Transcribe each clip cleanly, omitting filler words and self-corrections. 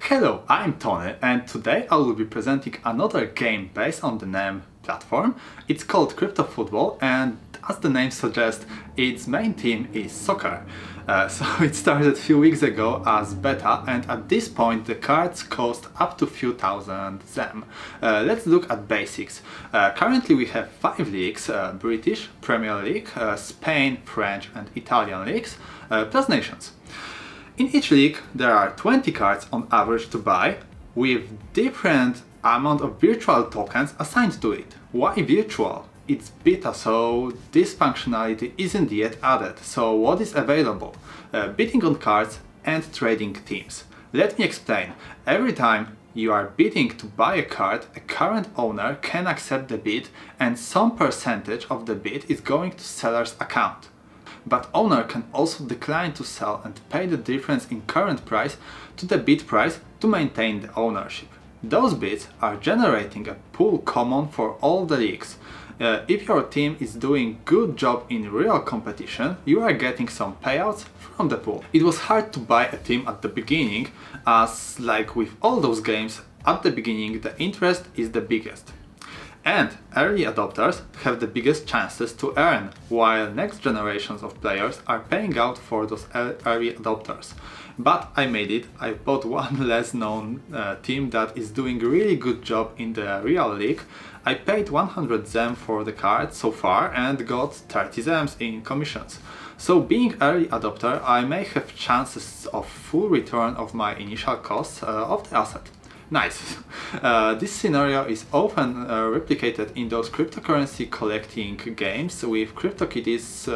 Hello, I'm Tony and today I will be presenting another game based on the NEM platform. It's called Kryptofootball and as the name suggests, its main theme is soccer. So it started a few weeks ago as beta and at this point the cards cost up to few thousand ZEM. Let's look at basics. Currently we have 5 leagues, British, Premier League, Spain, French and Italian leagues, plus nations. In each league there are 20 cards on average to buy, with different amount of virtual tokens assigned to it. Why virtual? It's beta, so this functionality isn't yet added. So what is available? Bidding on cards and trading teams. Let me explain. Every time you are bidding to buy a card, a current owner can accept the bid and some percentage of the bid is going to seller's account. But owner can also decline to sell and pay the difference in current price to the bid price to maintain the ownership. Those bids are generating a pool common for all the leagues. If your team is doing good job in real competition, you are getting some payouts from the pool. It was hard to buy a team at the beginning, as like with all those games, at the beginning the interest is the biggest. And early adopters have the biggest chances to earn, while next generations of players are paying out for those early adopters. But I made it. I bought one less known team that is doing a really good job in the real league. I paid 100 ZEM for the card so far and got 30 ZEMs in commissions. So being early adopter, I may have chances of full return of my initial costs of the asset. Nice. This scenario is often replicated in those cryptocurrency collecting games. With CryptoKitties,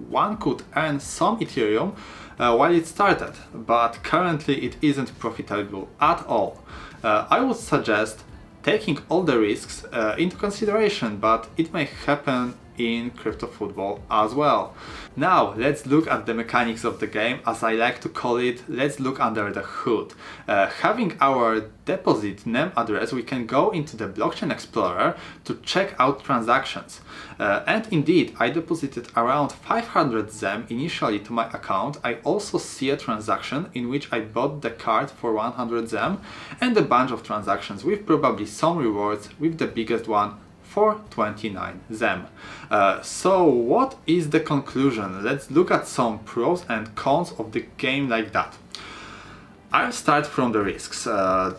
one could earn some Ethereum while it started, but currently it isn't profitable at all. I would suggest taking all the risks into consideration, but it may happen in Kryptofootball as well. Now let's look at the mechanics of the game, as I like to call it. Let's look under the hood. Having our deposit NEM address, we can go into the blockchain explorer to check out transactions. And indeed, I deposited around 500 ZEM initially to my account. I also see a transaction in which I bought the card for 100 ZEM and a bunch of transactions with probably some rewards, with the biggest one for 29 ZEM. So what is the conclusion? Let's look at some pros and cons of the game like that. I'll start from the risks.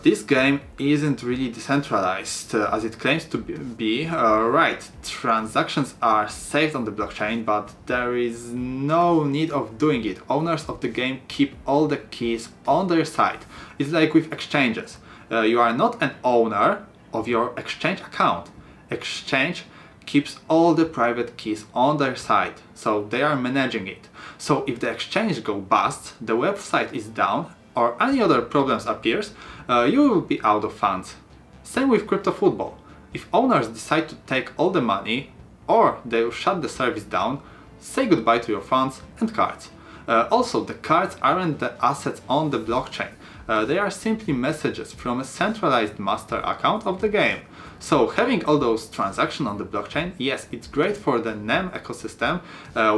This game isn't really decentralized as it claims to be. Right, transactions are saved on the blockchain, but there is no need of doing it. Owners of the game keep all the keys on their side. It's like with exchanges. You are not an owner of your exchange account. Exchange keeps all the private keys on their side, so they are managing it. So if the exchange go bust, the website is down, or any other problems appears, you will be out of funds. Same with Kryptofootball. If owners decide to take all the money, or they will shut the service down, say goodbye to your funds and cards. Also, the cards aren't the assets on the blockchain. They are simply messages from a centralized master account of the game. So having all those transactions on the blockchain, yes, it's great for the NEM ecosystem.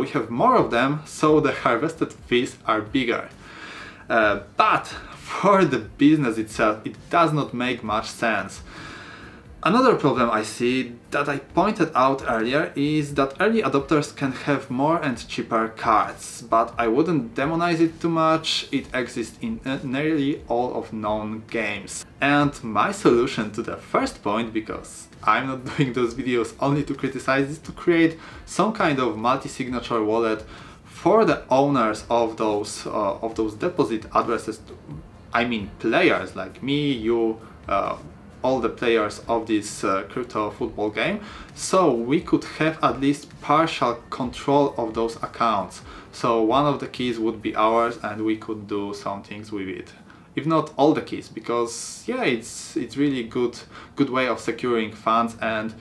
We have more of them, so the harvested fees are bigger. But for the business itself, it does not make much sense. Another problem I see that I pointed out earlier is that early adopters can have more and cheaper cards, but I wouldn't demonize it too much. It exists in nearly all of known games. And my solution to the first point, because I'm not doing those videos only to criticize, is to create some kind of multi-signature wallet for the owners of those deposit addresses. I mean players like me, you, all the players of this Kryptofootball game, so we could have at least partial control of those accounts. So one of the keys would be ours and we could do some things with it. If not all the keys, because yeah, it's really good way of securing funds and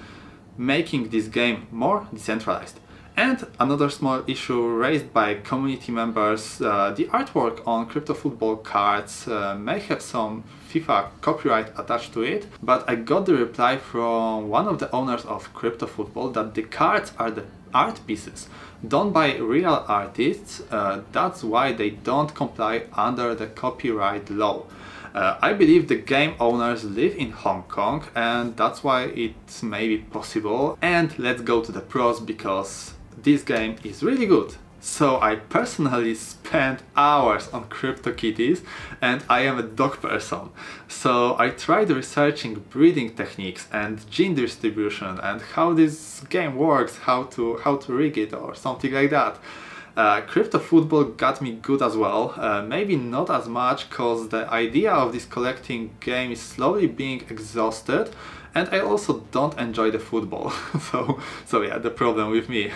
making this game more decentralized. And another small issue raised by community members, the artwork on Kryptofootball cards may have some FIFA copyright attached to it, but I got the reply from one of the owners of Kryptofootball that the cards are the art pieces done by real artists. That's why they don't comply under the copyright law. I believe the game owners live in Hong Kong, and that's why it's maybe possible. And let's go to the pros, because this game is really good. So I personally spent hours on CryptoKitties, and I am a dog person. So I tried researching breeding techniques and gene distribution and how this game works, how to rig it or something like that. Kryptofootball got me good as well, maybe not as much because the idea of this collecting game is slowly being exhausted, and I also don't enjoy the football, so yeah, the problem with me.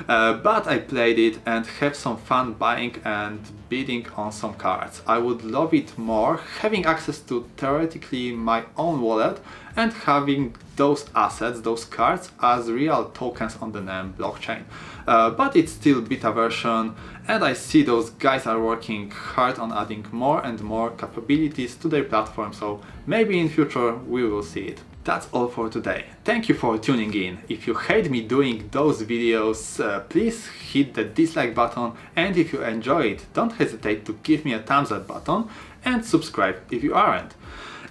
But I played it and have some fun buying and bidding on some cards. I would love it more having access to theoretically my own wallet and having those assets, those cards, as real tokens on the NEM blockchain. But it's still beta version, and I see those guys are working hard on adding more and more capabilities to their platform, so maybe in future we will see it. That's all for today. Thank you for tuning in. If you hate me doing those videos, please hit the dislike button, and if you enjoy it, don't hesitate to give me a thumbs up button and subscribe if you aren't.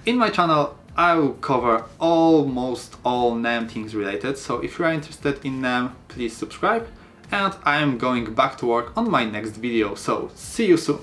In my channel I will cover almost all NEM things related, so if you are interested in NEM, please subscribe, and I am going back to work on my next video, so see you soon.